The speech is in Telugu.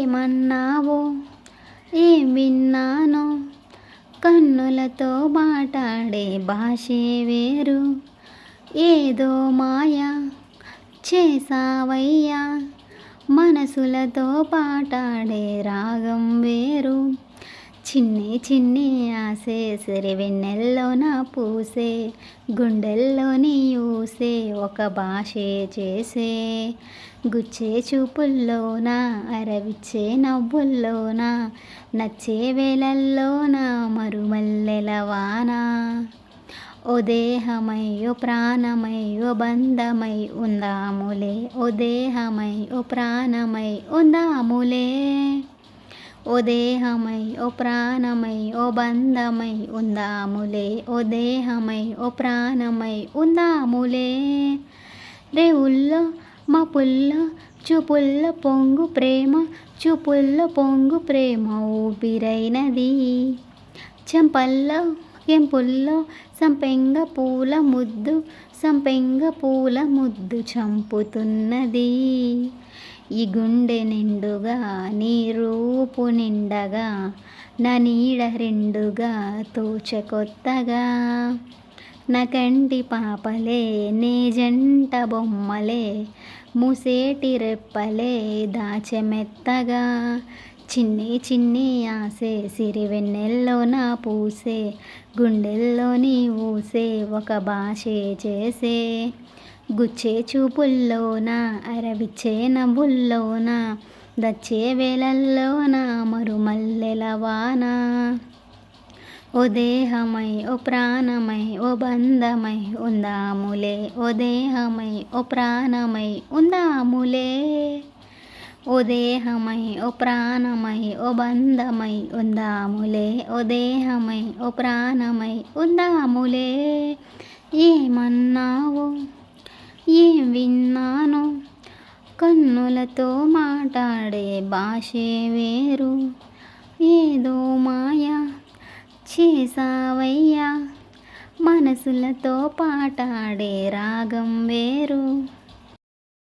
ఏమన్నావో ఏం విన్నానో కన్నులతో మాట్లాడే భాషే వేరు. ఏదో మాయ చేసావయ్యా మనసులతో పాటాడే రాగం వేరు. చిన్ని చిన్ని ఆసే సిరివెన్నెల్లోన పూసే గుండెల్లోని ఊసే ఒక భాషే చేసే. గుచ్చే చూపుల్లోన అరవిచ్చే నవ్వుల్లోన నచ్చే వేళల్లోన మరుమల్లెల వాన. ఓ దేహమై ఓ ప్రాణమై ఓ బంధమై ఉందాములే. ఓ దేహమై ఓ ప్రాణమై ఉందాములే. ఓ దేహమై ఓ ప్రాణమై ఓ బంధమై ఉందాములే. ఓ దేహమై ఓ ప్రాణమై ఉందాములే. రేవుల్లో మపుల్లో చూపుల్లో పొంగు ప్రేమ చూపుల్లో పొంగు ప్రేమ ఊపిరైనది. చెంపల్లో కెంపుల్లో సంపెంగ పూల ముద్దు సంపెంగ పూల ముద్దు చంపుతున్నది. ఈ గుండె నిండుగా నీ రూపు నిండగా నా నీడ రెండుగా తోచె కొత్తగా. నా కంటి పాపలే నీ జంట బొమ్మలే మూసేటి రెప్పలే దాచె మెత్తగా. చిన్ని చిన్ని ఆసే సిరివెన్నెల్లోన పూసే గుండెల్లోని ఊసే ఒక భాషే చేసే. గుచ్చే చూపుల్లోన అరవిచ్చే నవ్వుల్లోన దచ్చే వేళల్లోన మరుమల్లెల వాన. ఓ దేహమై ఓ ప్రాణమై ఓ బంధమై ఉందాములే. ఓ దేహమై ఓ ప్రాణమై ఉందాములే. ఓ దేహమై ఓ ప్రాణమై ఓ బంధమై ఉందాములే. ఓ దేహమై ఓ ప్రాణమై ఉందాములే. ఏమన్నావో ఏం విన్నానో కన్నులతో మాట్లాడే భాషే వేరు. ఏదో మాయ చేసావయ్యా మనసులతో పాటాడే రాగం వేరు.